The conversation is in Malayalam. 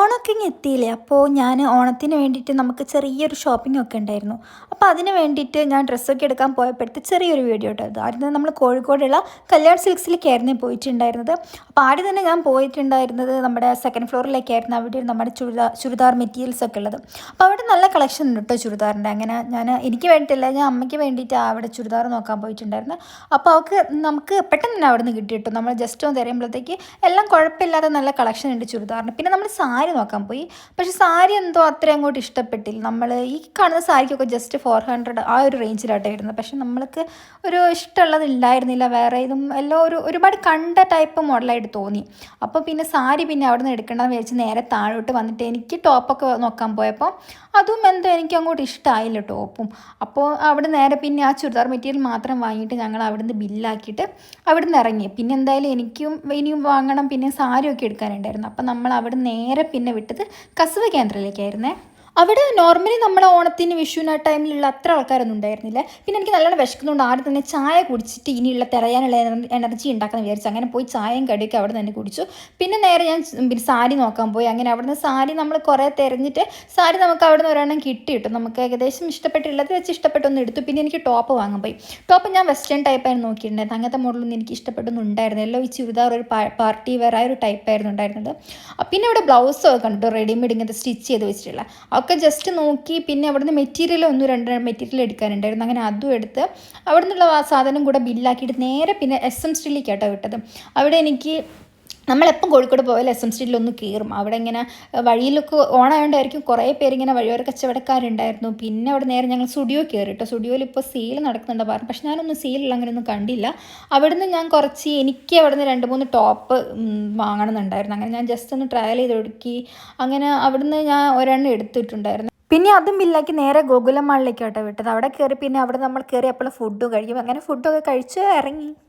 ഓണമൊക്കെ ഇങ്ങ് എത്തിയില്ലേ. അപ്പോൾ ഞാൻ ഓണത്തിന് വേണ്ടിയിട്ട് നമുക്ക് ചെറിയൊരു ഷോപ്പിംഗ് ഒക്കെ ഉണ്ടായിരുന്നു. അപ്പോൾ അതിന് വേണ്ടിയിട്ട് ഞാൻ ഡ്രസ്സൊക്കെ എടുക്കാൻ പോയപ്പോഴത്തെ ചെറിയൊരു വീഡിയോ ഇട്ടത്. ആദ്യം തന്നെ നമ്മൾ കോഴിക്കോടുള്ള കല്യാൺ സിൽക്സിലേക്കായിരുന്നു പോയിട്ടുണ്ടായിരുന്നത്. അപ്പോൾ ആദ്യം തന്നെ ഞാൻ പോയിട്ടുണ്ടായിരുന്നത് നമ്മുടെ സെക്കൻഡ് ഫ്ലോറിലേക്കായിരുന്നു. അവിടെ നമ്മുടെ ചുരിദാർ മെറ്റീരിയൽസ് ഒക്കെ ഉള്ളത്. അപ്പോൾ അവിടെ നല്ല കളക്ഷൻ ഉണ്ട് കേട്ടോ ചുരിദാറിൻ്റെ. അങ്ങനെ ഞാൻ എനിക്ക് വേണ്ടിയിട്ടില്ല, ഞാൻ അമ്മയ്ക്ക് വേണ്ടിയിട്ട് അവിടെ ചുരിദാർ നോക്കാൻ പോയിട്ടുണ്ടായിരുന്നു. അപ്പോൾ നമുക്ക് പെട്ടെന്ന് തന്നെ അവിടെ നിന്ന് കിട്ടി കിട്ടും. നമ്മൾ ജസ്റ്റ് ഒന്ന് തിരയുമ്പോഴത്തേക്ക് എല്ലാം കുഴപ്പമില്ലാതെ നല്ല കളക്ഷൻ ഉണ്ട് ചുരിദാറിന്. പിന്നെ നമ്മൾ സാരി നോക്കാൻ പോയി. പക്ഷേ സാരി എന്തോ അത്രയും അങ്ങോട്ട് ഇഷ്ടപ്പെട്ടില്ല. നമ്മൾ ഈ കാണുന്ന സാരിക്കൊക്കെ ജസ്റ്റ് 400 ആ ഒരു റേഞ്ചിലായിട്ട് വരുന്നത്. പക്ഷെ നമ്മൾക്ക് ഒരു ഇഷ്ടമുള്ളത് ഉണ്ടായിരുന്നില്ല. വേറെ ഇതും എല്ലാം ഒരുപാട് കണ്ട ടൈപ്പ് മോഡലായിട്ട് തോന്നി. അപ്പോൾ പിന്നെ സാരി പിന്നെ അവിടെ നിന്ന് എടുക്കേണ്ടതെന്ന് വിചാരിച്ച് നേരെ താഴോട്ട് വന്നിട്ട് എനിക്ക് ടോപ്പൊക്കെ നോക്കാൻ പോയപ്പോൾ അതും എന്തോ എനിക്ക് അങ്ങോട്ട് ഇഷ്ടമായില്ല ടോപ്പും. അപ്പോൾ അവിടെ നേരെ പിന്നെ ആ ചുരിദാർ മെറ്റീരിയൽ മാത്രം വാങ്ങിയിട്ട് ഞങ്ങൾ അവിടെ നിന്ന് ബില്ലാക്കിയിട്ട് അവിടെ നിന്ന് ഇറങ്ങി. പിന്നെ എന്തായാലും എനിക്കും ഇനിയും വാങ്ങണം, പിന്നെ സാരിയൊക്കെ എടുക്കാനുണ്ടായിരുന്നു. അപ്പം നമ്മൾ അവിടെ നേരെ പിന്നെ വിട്ടത് കസവ് കേന്ദ്രത്തിലേക്കായിരുന്നേ. അവിടെ നോർമലി നമ്മൾ ഓണത്തിന് വിഷുവിന് ആ ടൈമിലുള്ള അത്ര ആൾക്കാരൊന്നും ഉണ്ടായിരുന്നില്ല. പിന്നെ എനിക്ക് നല്ലോണം വിശക്കുന്നതുകൊണ്ട് ആദ്യം തന്നെ ചായ കുടിച്ചിട്ട് ഇനിയുള്ള തിരയാനുള്ള എനർജി ഉണ്ടാക്കാമെന്ന് വിചാരിച്ചു. അങ്ങനെ പോയി ചായയും കടിയൊക്കെ അവിടെ തന്നെ കുടിച്ചു. പിന്നെ നേരെ ഞാൻ പിന്നെ സാരി നോക്കാൻ പോയി. അങ്ങനെ അവിടെ നിന്ന് സാരി നമ്മൾ കുറേ തിരഞ്ഞിട്ട് സാരി നമുക്ക് അവിടെ നിന്ന് ഒരെണ്ണം കിട്ടും. നമുക്ക് ഏകദേശം ഇഷ്ടപ്പെട്ടുള്ളത് വെച്ച് ഇഷ്ടപ്പെട്ടൊന്നും എടുത്തു. പിന്നെ എനിക്ക് ടോപ്പ് വാങ്ങാൻ പോയി. ടോപ്പ് ഞാൻ വെസ്റ്റേൺ ടൈപ്പായിരുന്നു നോക്കിയിട്ടുണ്ടായിരുന്നു. അങ്ങനത്തെ മോഡലൊന്നും എനിക്ക് ഇഷ്ടപ്പെട്ടൊന്നും ഉണ്ടായിരുന്നില്ല. എല്ലാം ഈ ചുരിദാർ ഒരു പാർട്ടി വെയർ ആ ഒരു ടൈപ്പായിരുന്നു ഉണ്ടായിരുന്നത്. പിന്നെ ഇവിടെ ബ്ലൗസൊക്കെ കണ്ടിട്ട് റെഡിമെയ്ഡ് ഇങ്ങനത്തെ സ്റ്റിച്ച് ചെയ്ത് വെച്ചിട്ടുള്ള ഒക്കെ ജസ്റ്റ് നോക്കി. പിന്നെ അവിടുന്ന് മെറ്റീരിയൽ രണ്ട് മെറ്റീരിയൽ എടുക്കാനുണ്ടായിരുന്നു. അങ്ങനെ അതും എടുത്ത് അവിടെ നിന്നുള്ള ആ സാധനം കൂടെ ബില്ലാക്കിയിട്ട് നേരെ പിന്നെ SM സ്റ്റിലേക്കാട്ടോ വിട്ടത്. അവിടെ എനിക്ക് നമ്മളെപ്പം കോഴിക്കോട് പോയാലും SM സ്ട്രീറ്റിലൊന്ന് കയറും. അവിടെ ഇങ്ങനെ വഴിയിലൊക്കെ ഓണമായതുകൊണ്ടായിരിക്കും കുറേ പേരിങ്ങനെ വഴിയോര കച്ചവടക്കാരുണ്ടായിരുന്നു. പിന്നെ അവിടെ നേരെ ഞങ്ങൾ സ്റ്റുഡിയോ കയറി കേട്ടോ. സ്റ്റുഡിയോയിൽ ഇപ്പോൾ സെയിൽ നടക്കുന്നുണ്ട് പറഞ്ഞു. പക്ഷെ ഞാനൊന്നും സെയിലുള്ള അങ്ങനെയൊന്നും കണ്ടില്ല. അവിടുന്ന് ഞാൻ എനിക്ക് അവിടുന്ന് 2-3 ടോപ്പ് വാങ്ങണമെന്നുണ്ടായിരുന്നു. അങ്ങനെ ഞാൻ ജസ്റ്റ് ഒന്ന് ട്രയൽ ചെയ്ത് കൊടുക്കി. അങ്ങനെ അവിടുന്ന് ഞാൻ ഒരെണ്ണം എടുത്തിട്ടുണ്ടായിരുന്നു. പിന്നെ അതും ബില്ലാക്കി നേരെ ഗോകുലം മാളിലേക്കാട്ടോ വിട്ടത്. അവിടെ കയറി പിന്നെ അവിടെ നമ്മൾ കയറി അപ്പോൾ ഫുഡും കഴിക്കും. അങ്ങനെ ഫുഡൊക്കെ കഴിച്ച് ഇറങ്ങി.